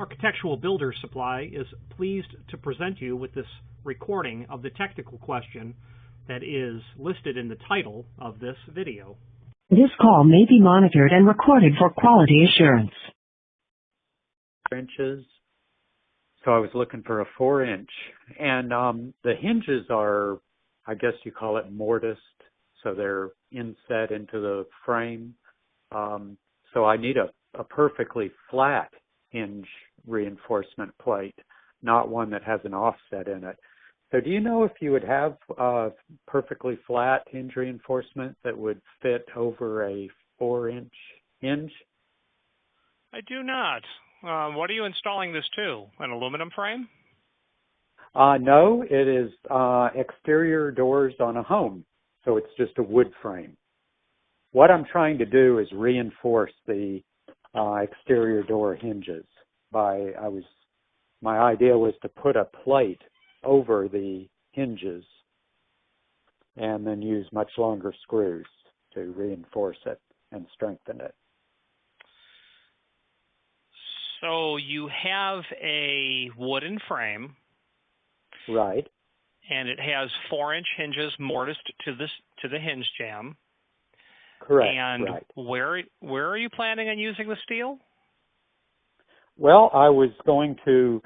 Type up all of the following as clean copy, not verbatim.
Architectural Builders Supply is pleased to present you with this recording of the technical question that is listed in the title of this video. This call may be monitored and recorded for quality assurance. Inches. So I was looking for a 4-inch. And the hinges are, I guess you call it mortised, so they're inset into the frame. So I need a perfectly flat hinge reinforcement plate, not one that has an offset in it. So do you know if you would have a perfectly flat hinge reinforcement that would fit over a 4-inch hinge? I do not. What are you installing this to? An aluminum frame? No, it is exterior doors on a home, so it's just a wood frame. What I'm trying to do is reinforce the exterior door hinges. My idea was to put a plate over the hinges and then use much longer screws to reinforce it and strengthen it. So you have a wooden frame. Right. And it has 4-inch hinges mortised to the hinge jamb. Correct. And right. Where are you planning on using the steel? Well, I was going to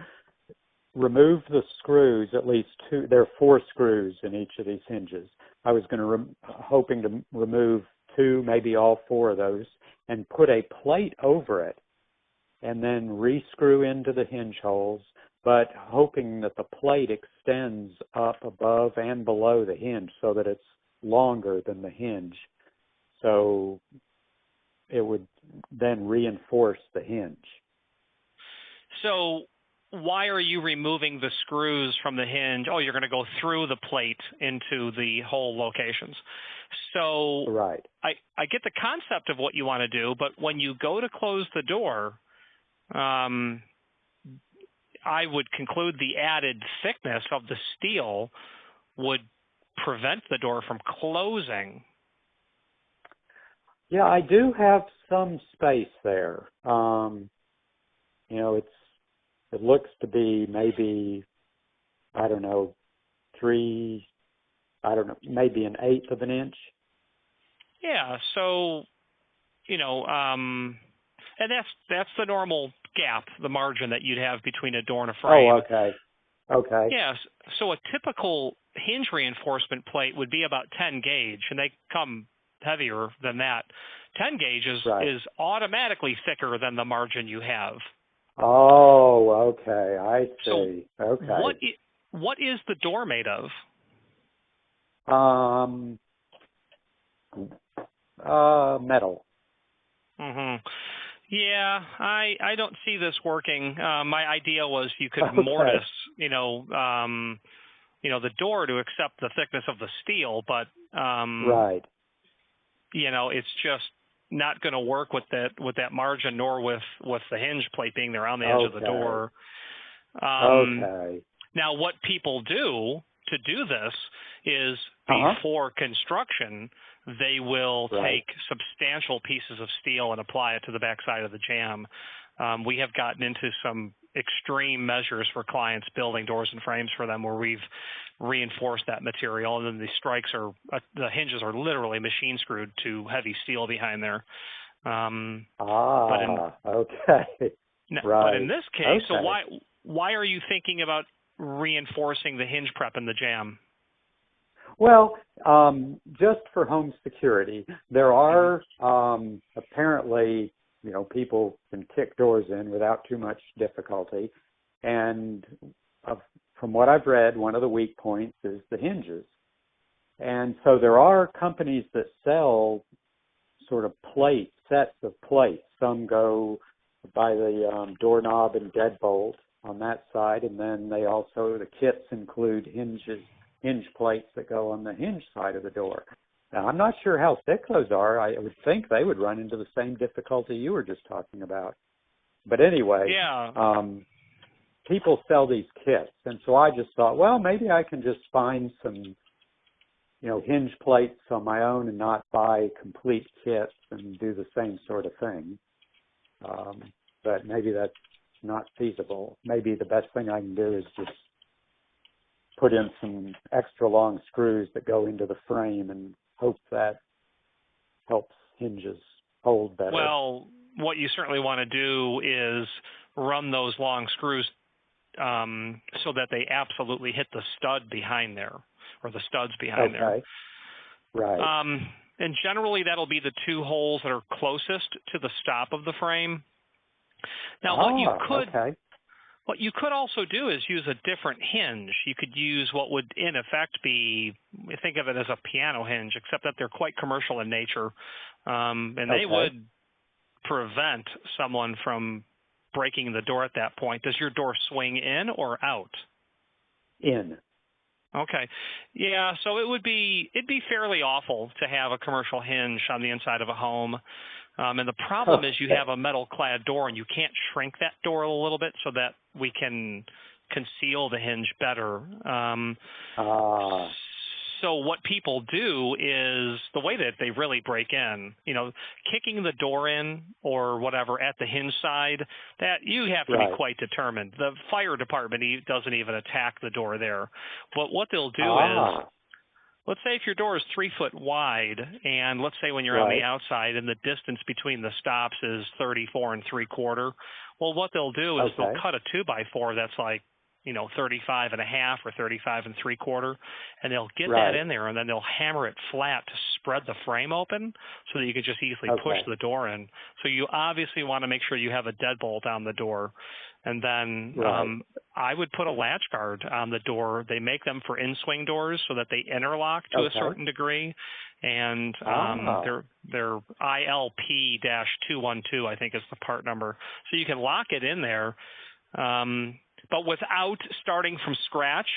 remove the screws, at least two. There are 4 screws in each of these hinges. I was going to hoping to remove 2, maybe all 4 of those, and put a plate over it, and then re-screw into the hinge holes, but hoping that the plate extends up above and below the hinge so that it's longer than the hinge. So it would then reinforce the hinge. So why are you removing the screws from the hinge? Oh, you're going to go through the plate into the hole locations. So right. I get the concept of what you want to do, but when you go to close the door, I would conclude the added thickness of the steel would prevent the door from closing. Yeah, I do have some space there. It looks to be maybe, maybe an 1/8 of an inch. Yeah, so, and that's the normal gap, the margin that you'd have between a door and a frame. Oh, okay. Okay. Yes, so a typical hinge reinforcement plate would be about 10 gauge, and they come heavier than that. 10 gauge is automatically thicker than the margin you have. Oh, okay. I see. So okay. What is the door made of? Metal. Mm-hmm. Yeah, I don't see this working. My idea was you could Okay. mortise, the door to accept the thickness of the steel, but right. It's just not going to work with that margin, nor with the hinge plate being there on the edge of the door. Okay. Now, what people do to do this is before construction, they will take substantial pieces of steel and apply it to the backside of the jamb. We have gotten into some extreme measures for clients building doors and frames for them where we've reinforced that material, and then the hinges are literally machine screwed to heavy steel behind there. Okay. But in this case, so why are you thinking about reinforcing the hinge prep in the jamb? Well, just for home security, there are apparently, people can kick doors in without too much difficulty. And from what I've read, one of the weak points is the hinges. And so there are companies that sell sort of sets of plates. Some go by the doorknob and deadbolt on that side, and then the kits include hinge plates that go on the hinge side of the door. Now, I'm not sure how thick those are. I would think they would run into the same difficulty you were just talking about. But anyway, people sell these kits, and so I just thought, well, maybe I can just find some, hinge plates on my own and not buy complete kits and do the same sort of thing. But maybe that's not feasible. Maybe the best thing I can do is just put in some extra long screws that go into the frame and hope that helps hinges hold better. Well, what you certainly want to do is run those long screws so that they absolutely hit the stud behind there, or the studs behind there. Okay. Right. And generally that'll be the two holes that are closest to the stop of the frame. Now, what you could also do is use a different hinge. You could use what would in effect be, think of it as a piano hinge, except that they're quite commercial in nature, and they would prevent someone from breaking the door at that point. Does your door swing in or out? In. Okay. Yeah, so it'd be fairly awful to have a commercial hinge on the inside of a home. And the problem is you have a metal-clad door, and you can't shrink that door a little bit so that we can conceal the hinge better. So what people do is, the way that they really break in, kicking the door in or whatever at the hinge side, that you have to be quite determined. The fire department doesn't even attack the door there. But what they'll do is, let's say if your door is 3 foot wide, and let's say when you're on the outside and the distance between the stops is 34 3/4, well, what they'll do is they'll cut a 2x4 that's like, 35 1/2 or 35 3/4, and they'll get that in there, and then they'll hammer it flat to spread the frame open so that you can just easily push the door in. So you obviously want to make sure you have a deadbolt on the door. And then I would put a latch guard on the door. They make them for in-swing doors so that they interlock to a certain degree. And they're ILP-212, I think is the part number. So you can lock it in there. But without starting from scratch,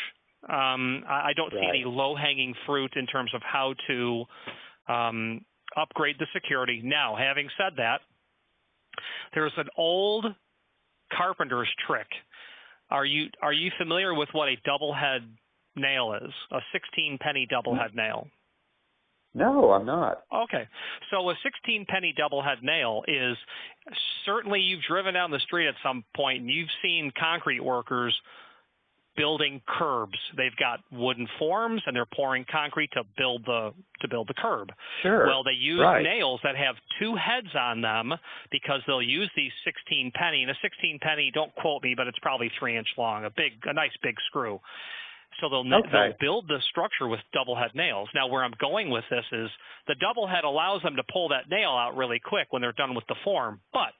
I don't see any low-hanging fruit in terms of how to upgrade the security. Now, having said that, there's an old carpenter's trick. Are you familiar with what a double head nail is? A 16-penny double head nail? No, I'm not. Okay. So a 16-penny double head nail is, certainly you've driven down the street at some point and you've seen concrete workers building curbs. They've got wooden forms and they're pouring concrete to build the curb. Sure. Well, they use nails that have two heads on them because they'll use these 16-penny. And a 16-penny, don't quote me, but it's probably 3-inch long, a nice big screw. So they'll build the structure with double head nails. Now, where I'm going with this is the double head allows them to pull that nail out really quick when they're done with the form. But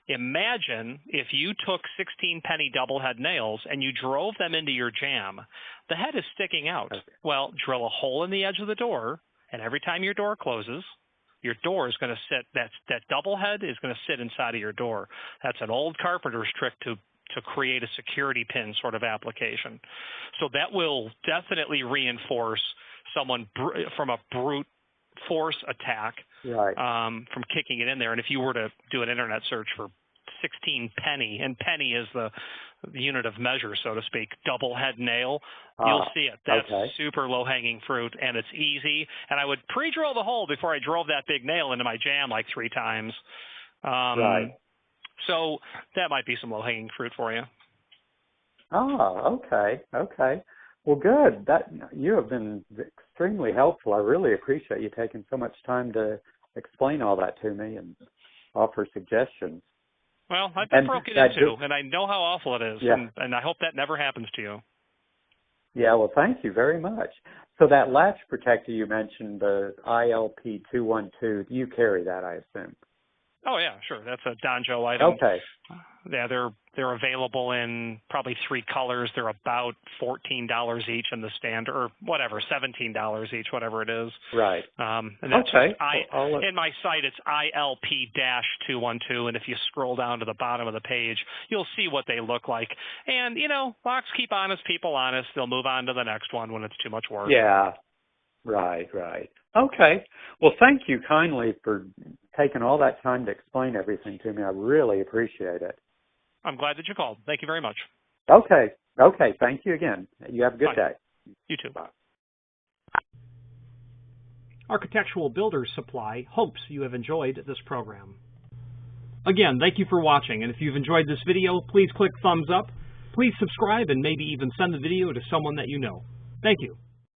imagine if you took 16-penny double head nails and you drove them into your jamb. The head is sticking out. Okay. Well, drill a hole in the edge of the door, and every time your door closes, your door is going to sit, that double head is going to sit inside of your door. That's an old carpenter's trick to create a security pin sort of application. So that will definitely reinforce someone from a brute force attack from kicking it in there. And if you were to do an internet search for 16-penny, and penny is the unit of measure, so to speak, double head nail, you'll see it. That's super low-hanging fruit, and it's easy. And I would pre-drill the hole before I drove that big nail into my jamb like 3 times. So that might be some low-hanging fruit for you. Okay. Well, good. You have been extremely helpful. I really appreciate you taking so much time to explain all that to me and offer suggestions. Well, I've been broken into, and I know how awful it is, and I hope that never happens to you. Yeah, well, thank you very much. So that latch protector you mentioned, the ILP-212, you carry that, I assume? Oh, yeah, sure. That's a Donjo item. Okay. Yeah, they're available in probably 3 colors. They're about $14 each in the standard, or whatever, $17 each, whatever it is. Right. And that's in my site, it's ILP-212, and if you scroll down to the bottom of the page, you'll see what they look like. And, locks keep honest people honest. They'll move on to the next one when it's too much work. Yeah. Right. Okay. Well, thank you kindly for taking all that time to explain everything to me. I really appreciate it. I'm glad that you called. Thank you very much. Okay. Thank you again. You have a good day. You too. Bye. Architectural Builders Supply hopes you have enjoyed this program. Again, thank you for watching, and if you've enjoyed this video, please click thumbs up. Please subscribe and maybe even send the video to someone that you know. Thank you.